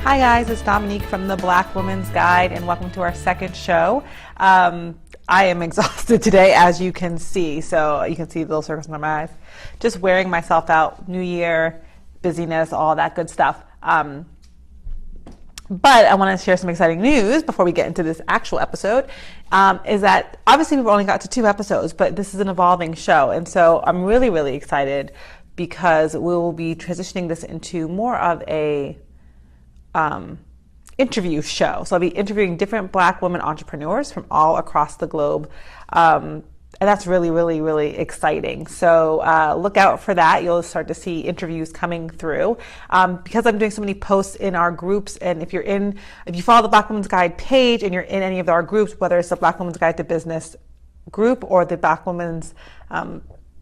Hi guys, it's Dominique from the Black Woman's Guide and welcome to our second show. I am exhausted today, as you can see. So you can see the little circles under my eyes. Just wearing myself out, New Year, busyness, all that good stuff. But I want to share some exciting news before we get into this actual episode, is that obviously we've only got to 2 episodes, but this is an evolving show. And so I'm really, really excited because we will be transitioning this into more of a interview show. So I'll be interviewing different Black women entrepreneurs from all across the globe. And that's really, really, really exciting. So look out for that. You'll start to see interviews coming through. Because I'm doing so many posts in our groups, and if you follow the Black Women's Guide page and you're in any of our groups, whether it's the Black Women's Guide to Business group or the Black Women's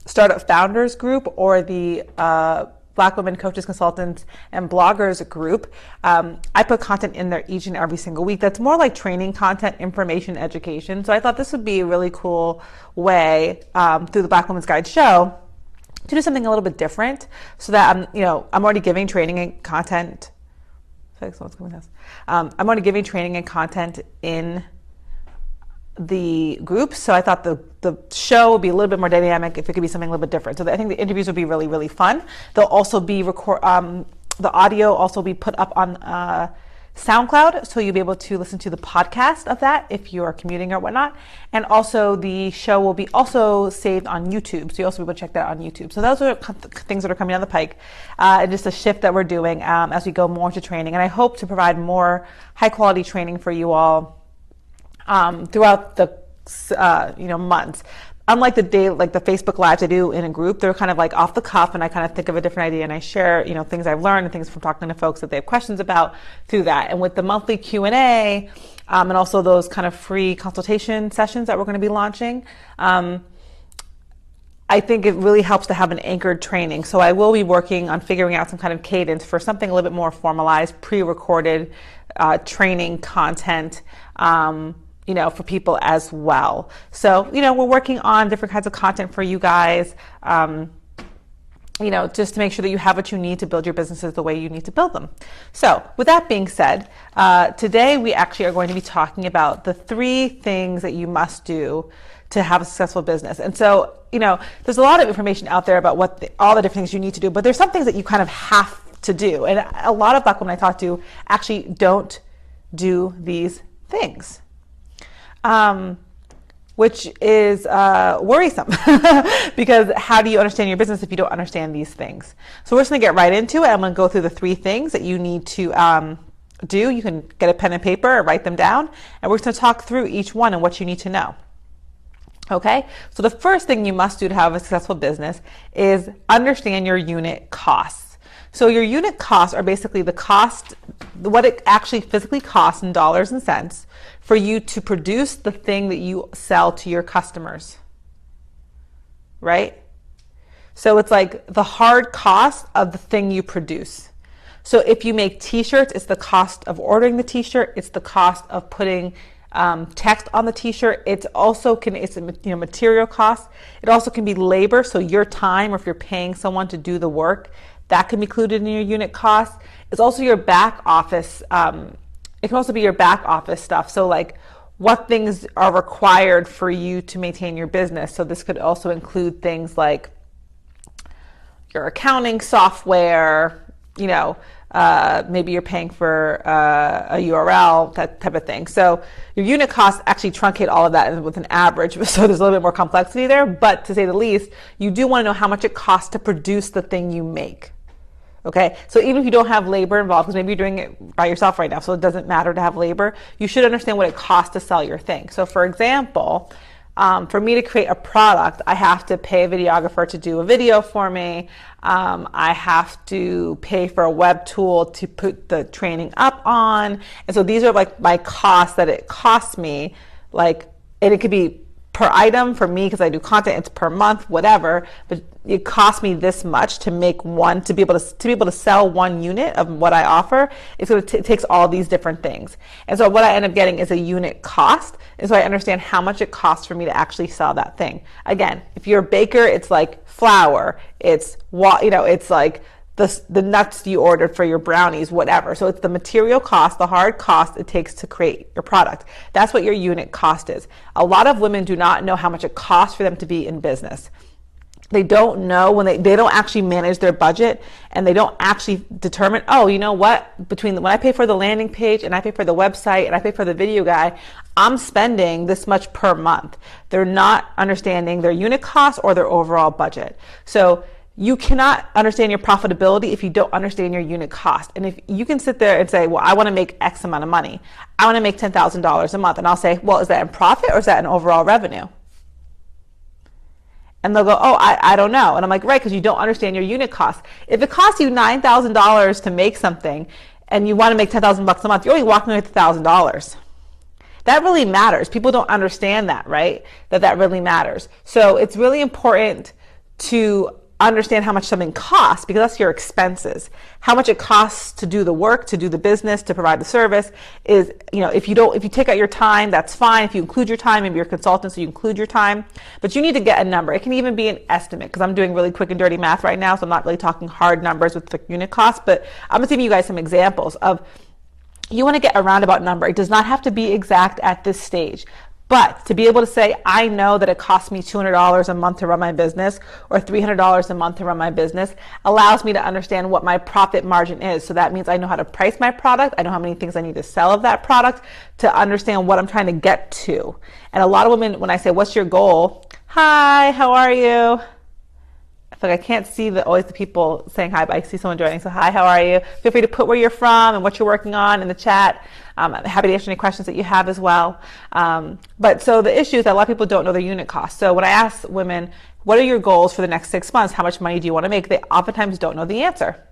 Startup Founders group or the Black Women Coaches, Consultants, and Bloggers group, I put content in there each and every single week. That's more like training content, information, education. So I thought this would be a really cool way through the Black Women's Guide show to do something a little bit different, so that I'm already giving training and content. I'm already giving training and content in the group, so I thought the show would be a little bit more dynamic if it could be something a little bit different. So I think the interviews would be really, really fun. They'll also be the audio also be put up on SoundCloud, so you'll be able to listen to the podcast of that if you are commuting or whatnot. And also the show will be also saved on YouTube, so you'll also be able to check that out on YouTube. So those are things that are coming down the pike, and just a shift that we're doing as we go more into training. And I hope to provide more high quality training for you all throughout the months. Unlike the Facebook Lives I do in a group, they're kind of like off the cuff, and I kind of think of a different idea and I share things I've learned and things from talking to folks that they have questions about through that. And with the monthly Q&A and also those kind of free consultation sessions that we're going to be launching, I think it really helps to have an anchored training. So I will be working on figuring out some kind of cadence for something a little bit more formalized, pre-recorded training content, for people as well. So, we're working on different kinds of content for you guys, just to make sure that you have what you need to build your businesses the way you need to build them. So with that being said, today we actually are going to be talking about the 3 things that you must do to have a successful business. And so, there's a lot of information out there about all the different things you need to do, but there's some things that you kind of have to do. And a lot of Black women I talk to actually don't do these things. Which is worrisome because how do you understand your business if you don't understand these things? So we're just going to get right into it. I'm going to go through the 3 things that you need to do. You can get a pen and paper or write them down, and we're just going to talk through each one and what you need to know. Okay, so the first thing you must do to have a successful business is understand your unit costs. So your unit costs are basically the cost, what it actually physically costs in dollars and cents for you to produce the thing that you sell to your customers, right? So it's like the hard cost of the thing you produce. So if you make t-shirts, it's the cost of ordering the t-shirt, it's the cost of putting text on the t-shirt. It's material cost. It also can be labor, so your time, or if you're paying someone to do the work, that can be included in your unit cost. It's also your back office. It can also be your back office stuff. So like what things are required for you to maintain your business. So this could also include things like your accounting software, maybe you're paying for a URL, that type of thing. So your unit costs actually truncate all of that with an average. So there's a little bit more complexity there, but to say the least, you do want to know how much it costs to produce the thing you make. Okay, so even if you don't have labor involved, because maybe you're doing it by yourself right now, so it doesn't matter to have labor, you should understand what it costs to sell your thing. So for example, for me to create a product, I have to pay a videographer to do a video for me. I have to pay for a web tool to put the training up on. And so these are like my costs that it costs me, and it could be per item for me because I do content, it's per month, whatever, but it costs me this much to make one, to be able to sell one unit of what I offer. It's going to takes all these different things. And so what I end up getting is a unit cost. And so I understand how much it costs for me to actually sell that thing. Again, if you're a baker, it's like flour, it's like the nuts you ordered for your brownies, whatever. So it's the material cost, the hard cost it takes to create your product. That's what your unit cost is. A lot of women do not know how much it costs for them to be in business. They don't know when they don't actually manage their budget, and they don't actually determine, oh, you know what, when I pay for the landing page and I pay for the website and I pay for the video guy, I'm spending this much per month. They're not understanding their unit cost or their overall budget. So you cannot understand your profitability if you don't understand your unit cost. And if you can sit there and say, well, I want to make X amount of money. I want to make $10,000 a month. And I'll say, well, is that in profit or is that in overall revenue? And they'll go, oh, I don't know. And I'm like, right, because you don't understand your unit cost. If it costs you $9,000 to make something and you want to make $10,000 a month, you're only walking away with $1,000. That really matters. People don't understand that, right? That really matters. So it's really important to understand how much something costs, because that's your expenses. How much it costs to do the work, to do the business, to provide the service is, if you take out your time, that's fine. If you include your time, maybe you're a consultant, so you include your time, but you need to get a number. It can even be an estimate, because I'm doing really quick and dirty math right now, so I'm not really talking hard numbers with the unit cost, but I'm just giving you guys some examples of, you want to get a roundabout number. It does not have to be exact at this stage. But to be able to say, I know that it costs me $200 a month to run my business or $300 a month to run my business allows me to understand what my profit margin is. So that means I know how to price my product. I know how many things I need to sell of that product to understand what I'm trying to get to. And a lot of women, when I say, what's your goal? Hi, how are you? I feel like I can't see always the people saying hi, but I see someone joining. So hi, how are you? Feel free to put where you're from and what you're working on in the chat. I'm happy to answer any questions that you have as well. But so the issue is that a lot of people don't know their unit cost. So when I ask women, what are your goals for the next 6 months? How much money do you want to make? They oftentimes don't know the answer.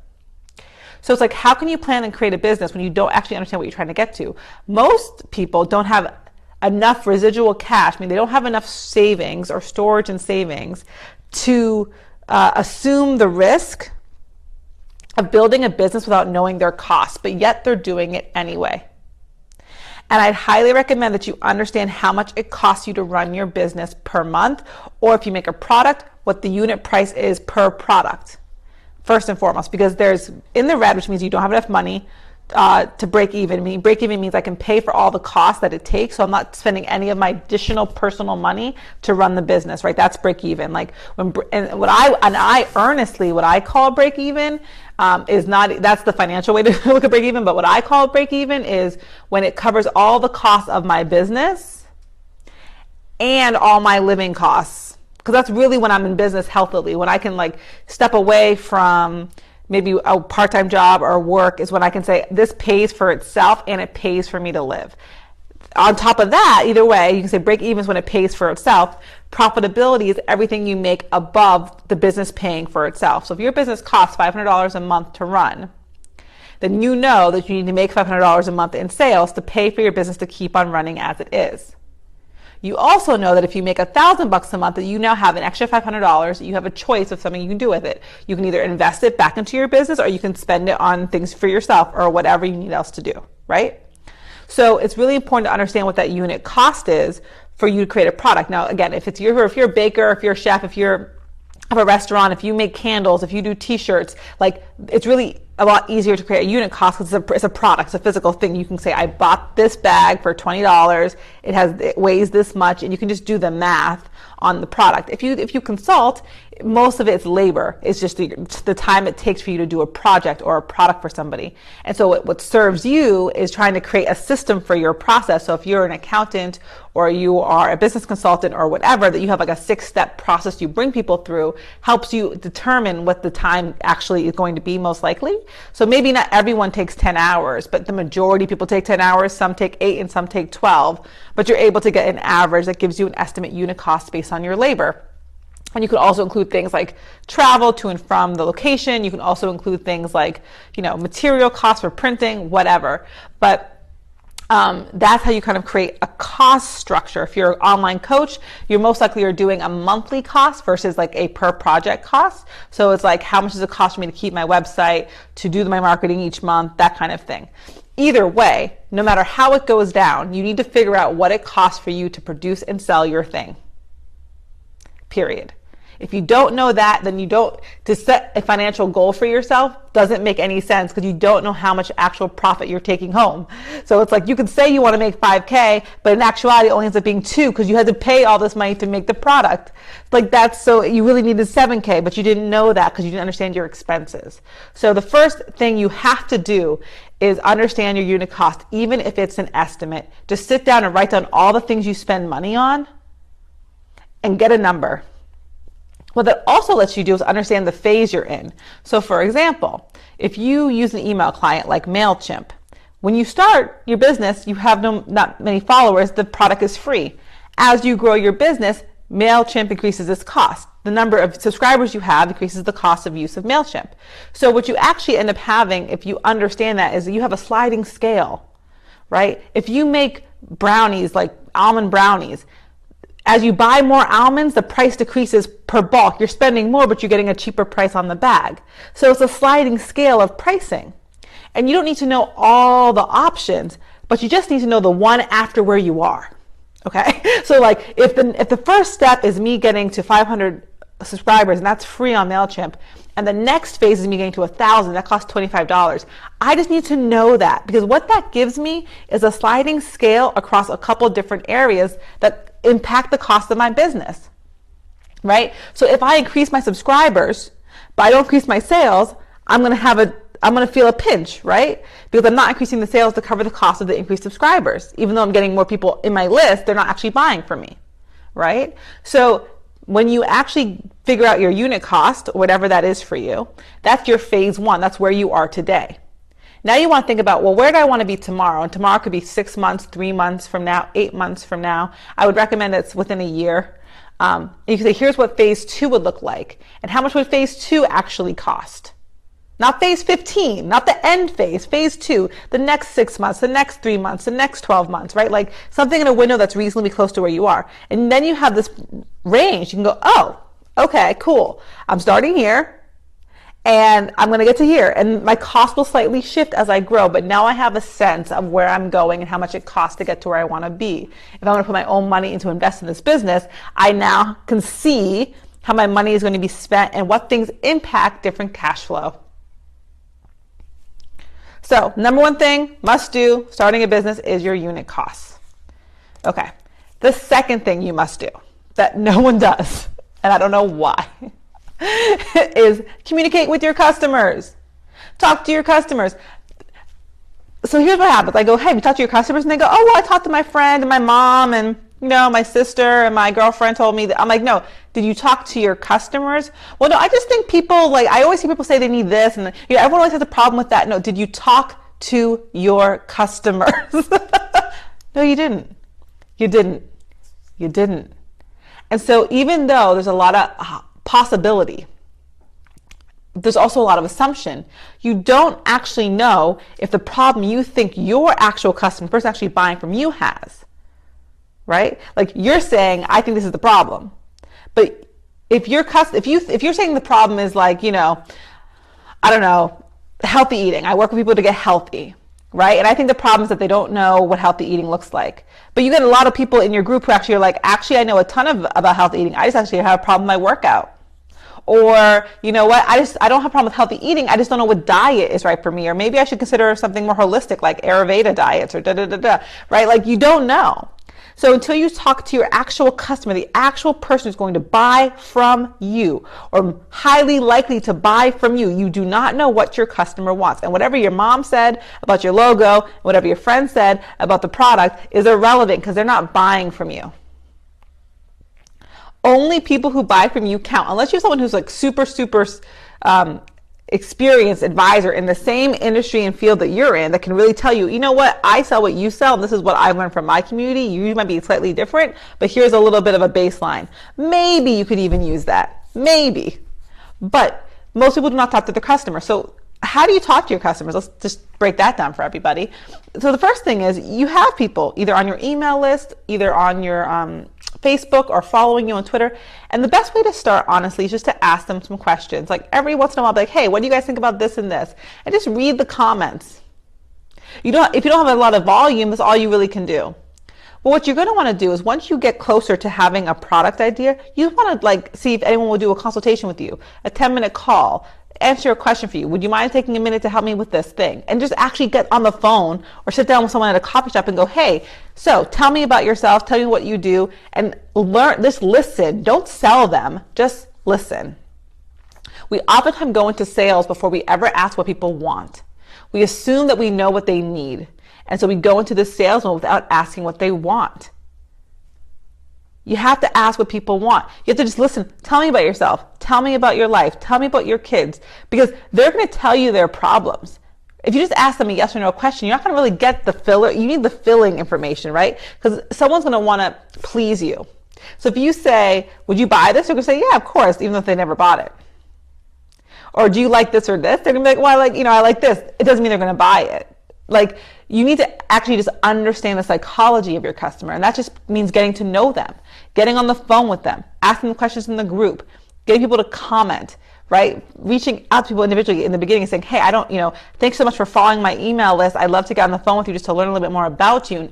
So it's like, how can you plan and create a business when you don't actually understand what you're trying to get to? Most people don't have enough residual cash. I mean, they don't have enough savings or storage and savings to assume the risk of building a business without knowing their costs, but yet they're doing it anyway. And I'd highly recommend that you understand how much it costs you to run your business per month, or if you make a product, what the unit price is per product, first and foremost, because there's in the red, which means you don't have enough money to break even. I mean, break even means I can pay for all the costs that it takes, so I'm not spending any of my additional personal money to run the business, right? That's break even. Like what I call break even is not, that's the financial way to look at break even, but what I call break even is when it covers all the costs of my business and all my living costs, because that's really when I'm in business healthily, when I can like step away from maybe a part-time job or work, is when I can say this pays for itself and it pays for me to live. On top of that, either way, you can say break even is when it pays for itself. Profitability is everything you make above the business paying for itself. So if your business costs $500 a month to run, then you know that you need to make $500 a month in sales to pay for your business to keep on running as it is. You also know that if you make $1,000 a month, that you now have an extra $500, you have a choice of something you can do with it. You can either invest it back into your business, or you can spend it on things for yourself or whatever you need else to do, right? So it's really important to understand what that unit cost is for you to create a product. Now, again, if you're a baker, if you're a chef, if you're have a restaurant, if you make candles, if you do t-shirts, like it's really a lot easier to create a unit cost because it's a product, it's a physical thing. You can say, I bought this bag for $20. It weighs this much, and you can just do the math on the product. If you consult, most of it's labor. It's just the time it takes for you to do a project or a product for somebody. And so what serves you is trying to create a system for your process. So if you're an accountant or you are a business consultant or whatever, that you have like a 6-step process you bring people through, helps you determine what the time actually is going to be most likely. So maybe not everyone takes 10 hours, but the majority of people take 10 hours, some take 8 and some take 12, but you're able to get an average that gives you an estimate unit cost based on your labor. And you could also include things like travel to and from the location. You can also include things like, material costs for printing, whatever. But that's how you kind of create a cost structure. If you're an online coach, you're most likely are doing a monthly cost versus like a per project cost. So it's like, how much does it cost for me to keep my website, to do my marketing each month, that kind of thing. Either way, no matter how it goes down, you need to figure out what it costs for you to produce and sell your thing. Period. If you don't know that, then to set a financial goal for yourself doesn't make any sense because you don't know how much actual profit you're taking home. So it's like you could say you want to make 5K, but in actuality it only ends up being 2 because you had to pay all this money to make the product. Like so you really needed 7K, but you didn't know that because you didn't understand your expenses. So the first thing you have to do is understand your unit cost, even if it's an estimate. Just sit down and write down all the things you spend money on and get a number. What that also lets you do is understand the phase you're in. So for example, if you use an email client like MailChimp, when you start your business, you have not many followers, the product is free. As you grow your business, MailChimp increases its cost. The number of subscribers you have increases the cost of use of MailChimp. So what you actually end up having, if you understand that, is that you have a sliding scale, right? If you make brownies, like almond brownies, as you buy more almonds, the price decreases per bulk. You're spending more, but you're getting a cheaper price on the bag. So it's a sliding scale of pricing. And you don't need to know all the options, but you just need to know the one after where you are. Okay? So like if the first step is me getting to 500 subscribers, and that's free on MailChimp, and the next phase is me getting to 1,000, that costs $25. I just need to know that, because what that gives me is a sliding scale across a couple different areas that impact the cost of my business, right? So if I increase my subscribers, but I don't increase my sales, I'm going to feel a pinch, right? Because I'm not increasing the sales to cover the cost of the increased subscribers. Even though I'm getting more people in my list, they're not actually buying from me, right? So when you actually figure out your unit cost, whatever that is for you, that's your phase 1. That's where you are today. Now you want to think about, well, where do I want to be tomorrow? And tomorrow could be 6 months, 3 months from now, 8 months from now. I would recommend it's within a year. You can say, here's what phase 2 would look like. And how much would phase 2 actually cost? Not phase 15, not the end phase, phase 2, the next 6 months, the next 3 months, the next 12 months, right? Like something in a window that's reasonably close to where you are. And then you have this range. You can go, oh, okay, cool. I'm starting here and I'm going to get to here. And my cost will slightly shift as I grow, but now I have a sense of where I'm going and how much it costs to get to where I want to be. If I'm going to put my own money into invest in this business, I now can see how my money is going to be spent and what things impact different cash flow. So number 1 thing, must do, starting a business, is your unit costs. Okay. The second thing you must do that no one does, and I don't know why, is communicate with your customers. Talk to your customers. So here's what happens. I go, hey, have you talked to your customers? And they go, oh, well, I talked to my friend and my mom and my sister and my girlfriend told me that. I'm like, no, did you talk to your customers? Well, no, I just think people, like, I always see people say they need this, and everyone always has a problem with that. No, did you talk to your customers? No, you didn't. You didn't. You didn't. And so even though there's a lot of possibility, there's also a lot of assumption. You don't actually know if the problem you think your actual customer, person actually buying from you, has. Right? Like you're saying, I think this is the problem. But if you're saying the problem is like, I don't know, healthy eating. I work with people to get healthy, right? And I think the problem is that they don't know what healthy eating looks like. But you get a lot of people in your group who actually are like, actually, I know a ton about healthy eating. I just actually have a problem with my workout. Or, you know what, I don't have a problem with healthy eating. I just don't know what diet is right for me. Or maybe I should consider something more holistic like Ayurveda diets or right? Like you don't know. So until you talk to your actual customer, the actual person who's going to buy from you or highly likely to buy from you, you do not know what your customer wants. And whatever your mom said about your logo, whatever your friend said about the product is irrelevant because they're not buying from you. Only people who buy from you count, unless you're someone who's like super experienced advisor in the same industry and field that you're in that can really tell you, you know what, I sell what you sell. This is what I've learned from my community. You might be slightly different, but here's a little bit of a baseline. Maybe you could even use that. Maybe. But most people do not talk to their customers. So how do you talk to your customers? Let's just break that down for everybody. So the first thing is you have people either on your email list, either on your Facebook or following you on Twitter. And the best way to start, honestly, is just to ask them some questions. Like every once in a while, I'll be like, hey, what do you guys think about this and this? And just read the comments. If you don't have a lot of volume, that's all you really can do. But what you're going to want to do is once you get closer to having a product idea, you want to like see if anyone will do a consultation with you, a 10-minute call, answer a question for you. Would you mind taking a minute to help me with this thing? And just actually get on the phone or sit down with someone at a coffee shop and go, hey, so tell me about yourself, tell me what you do, and learn, just listen. Don't sell them, just listen. We oftentimes go into sales before we ever ask what people want. We assume that we know what they need. And so we go into the sales mode without asking what they want. You have to ask what people want. You have to just listen. Tell me about yourself. Tell me about your life. Tell me about your kids. Because they're going to tell you their problems. If you just ask them a yes or no question, you're not going to really get the filler. You need the filling information, right? Because someone's going to want to please you. So if you say, would you buy this? They're going to say, yeah, of course, even if they never bought it. Or do you like this or this? They're going to be like, well, I like this. It doesn't mean they're going to buy it. Like, you need to actually just understand the psychology of your customer. And that just means getting to know them, getting on the phone with them, asking them questions in the group, getting people to comment, right? Reaching out to people individually in the beginning and saying, hey, thanks so much for following my email list. I'd love to get on the phone with you just to learn a little bit more about you.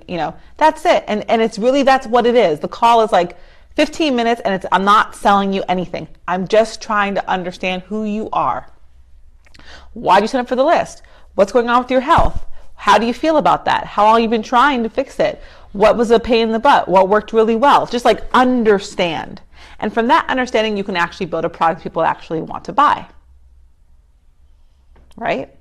That's it. And it's really, that's what it is. The call is like 15 minutes and I'm not selling you anything. I'm just trying to understand who you are. Why do you sign up for the list? What's going on with your health? How do you feel about that? How long have you been trying to fix it? What was a pain in the butt? What worked really well? Just like understand. And from that understanding, you can actually build a product people actually want to buy. Right?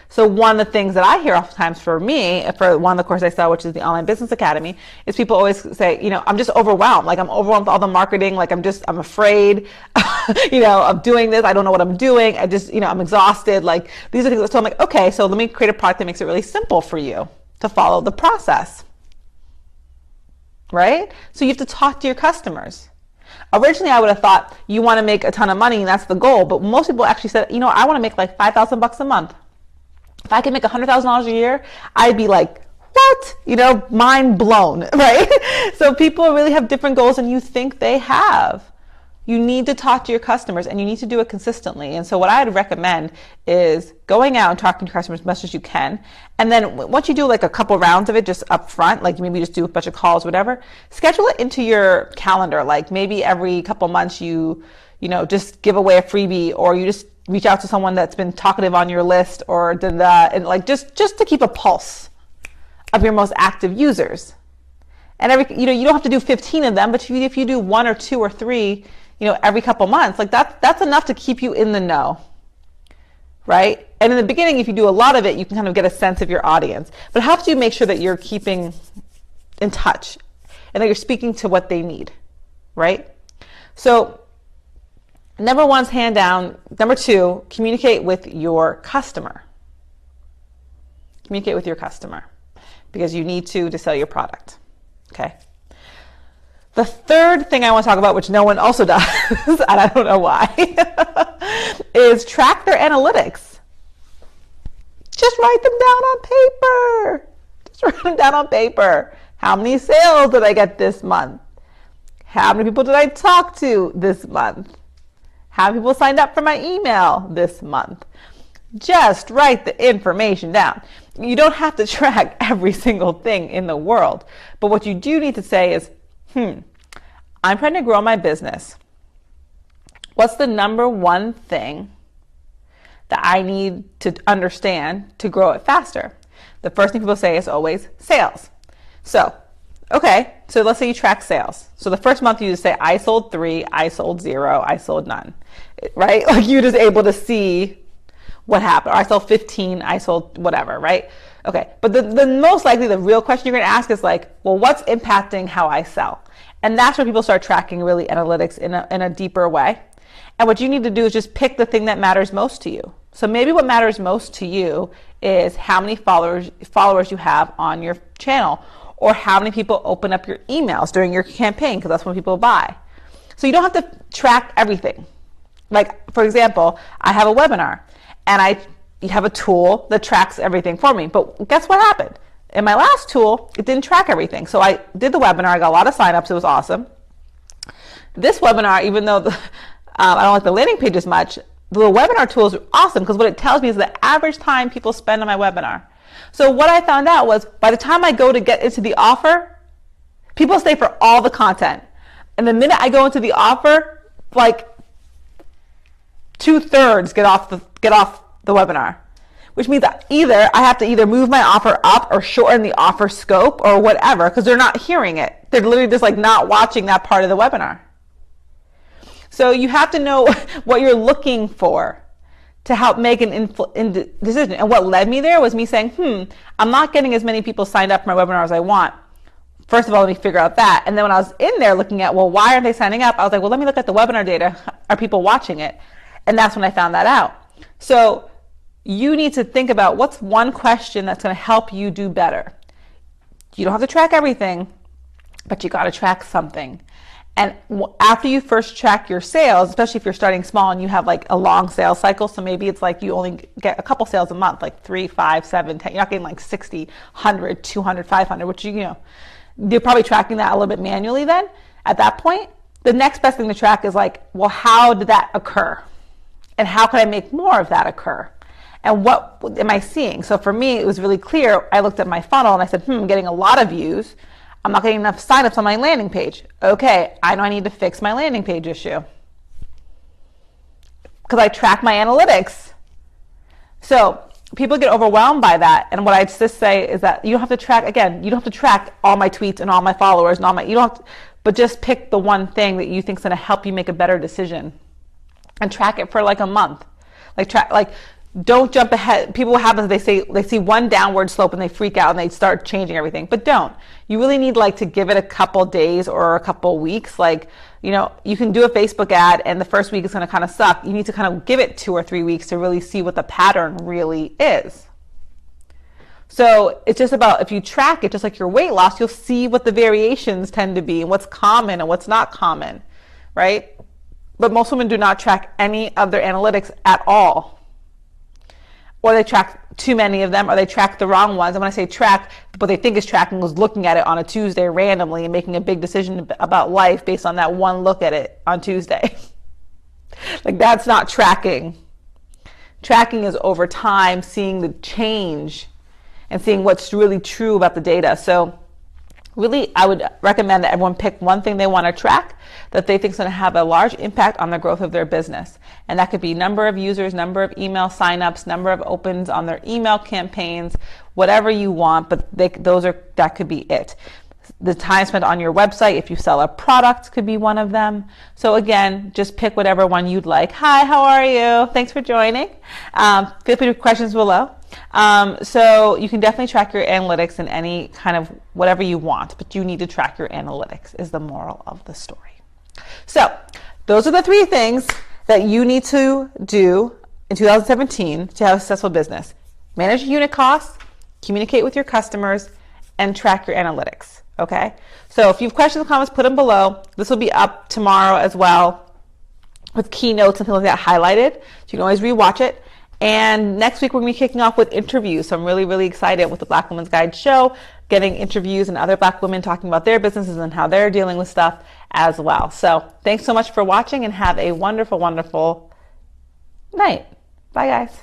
So one of the things that I hear oftentimes for me, for one of the courses I sell, which is the Online Business Academy, is people always say, I'm just overwhelmed. Like I'm overwhelmed with all the marketing. Like I'm afraid, of doing this. I don't know what I'm doing. I'm exhausted. Like these are things. So I'm like, okay, so let me create a product that makes it really simple for you to follow the process. Right? So you have to talk to your customers. Originally, I would have thought you want to make a ton of money and that's the goal. But most people actually said, I want to make like $5,000 a month. If I could make $100,000 a year, I'd be like, what? Mind blown, right? So people really have different goals than you think they have. You need to talk to your customers and you need to do it consistently. And so what I'd recommend is going out and talking to customers as much as you can. And then once you do like a couple rounds of it just up front, like maybe just do a bunch of calls, whatever, schedule it into your calendar. Like maybe every couple months you just give away a freebie or you just reach out to someone that's been talkative on your list or and like just to keep a pulse of your most active users. And you don't have to do 15 of them, but if you do 1 or 2 or 3, every couple months, like that's enough to keep you in the know, right? And in the beginning, if you do a lot of it, you can kind of get a sense of your audience, but it helps you make sure that you're keeping in touch and that you're speaking to what they need, right? So number 1 is hand down. Number 2, communicate with your customer. Communicate with your customer because you need to sell your product. Okay. The third thing I want to talk about, which no one also does, and I don't know why, is track their analytics. Just write them down on paper. Just write them down on paper. How many sales did I get this month? How many people did I talk to this month? How many people signed up for my email this month? Just write the information down. You don't have to track every single thing in the world. But what you do need to say is, I'm trying to grow my business. What's the number 1 thing that I need to understand to grow it faster? The first thing people say is always sales. So, okay, so let's say you track sales. So the first month you just say, I sold 3, I sold 0, I sold none, right? Like you're just able to see what happened. Or I sold 15, I sold whatever, right? Okay, but the most likely, the real question you're gonna ask is like, well, what's impacting how I sell? And that's where people start tracking really analytics in a deeper way. And what you need to do is just pick the thing that matters most to you. So maybe what matters most to you is how many followers you have on your channel, or how many people open up your emails during your campaign, because that's when people buy. So you don't have to track everything. Like, for example, I have a webinar and I have a tool that tracks everything for me. But guess what happened? In my last tool, it didn't track everything. So I did the webinar, I got a lot of signups, it was awesome. This webinar, even though I don't like the landing page as much, the webinar tool is awesome because what it tells me is the average time people spend on my webinar. So what I found out was by the time I go to get into the offer, People stay for all the content. And the minute I go into the offer, like 2/3 get off the webinar, which means that either I have to either move my offer up or shorten the offer scope or whatever, because they're not hearing it. They're literally just like not watching that part of the webinar. So you have to know what you're looking for to help make an decision. And what led me there was me saying, I'm not getting as many people signed up for my webinar as I want. First of all, let me figure out that. And then when I was in there looking at, well, why aren't they signing up? I was like, well, let me look at the webinar data. Are people watching it? And that's when I found that out. So you need to think about what's one question that's going to help you do better. You don't have to track everything, but you got to track something. And after you first track your sales, especially if you're starting small and you have like a long sales cycle, so maybe it's like you only get a couple sales a month, like 3, 5, 7, 10. You're not getting like 60, 100, 200, 500, which you're probably tracking that a little bit manually then. At that point, the next best thing to track is like, well, how did that occur? And how can I make more of that occur? And what am I seeing? So for me, it was really clear. I looked at my funnel and I said, I'm getting a lot of views. I'm not getting enough signups on my landing page. Okay, I know I need to fix my landing page issue, because I track my analytics. So people get overwhelmed by that. And what I just say is that you don't have to track, again, you don't have to track all my tweets and all my followers and you don't have to, but just pick the one thing that you think is going to help you make a better decision and track it for like a month. Don't jump ahead. People, what happens, they see one downward slope and they freak out and they start changing everything. But don't. You really need to give it a couple days or a couple weeks. You can do a Facebook ad and the first week is going to kind of suck. You need to kind of give it 2 or 3 weeks to really see what the pattern really is. So it's just about, if you track it, just like your weight loss, you'll see what the variations tend to be and what's common and what's not common, right? But most women do not track any of their analytics at all. Or they track too many of them, or they track the wrong ones. And when I say track, what they think is tracking was looking at it on a Tuesday randomly and making a big decision about life based on that one look at it on Tuesday. That's not tracking. Tracking is over time, seeing the change and seeing what's really true about the data. So really, I would recommend that everyone pick one thing they want to track that they think is going to have a large impact on the growth of their business. And that could be number of users, number of email signups, number of opens on their email campaigns, whatever you want, but that could be it. The time spent on your website, if you sell a product, could be one of them. So again, just pick whatever one you'd like. Hi, how are you? Thanks for joining. Feel free to questions below. So you can definitely track your analytics in any kind of whatever you want, but you need to track your analytics is the moral of the story. So those are the 3 things that you need to do in 2017 to have a successful business. Manage unit costs, communicate with your customers, and track your analytics. Okay? So if you have questions or comments, put them below. This will be up tomorrow as well with keynotes and things like that highlighted. So you can always rewatch it. And next week we're going to be kicking off with interviews. So I'm really, really excited with the Black Women's Guide show, getting interviews and other Black women talking about their businesses and how they're dealing with stuff as well. So thanks so much for watching and have a wonderful, wonderful night. Bye, guys.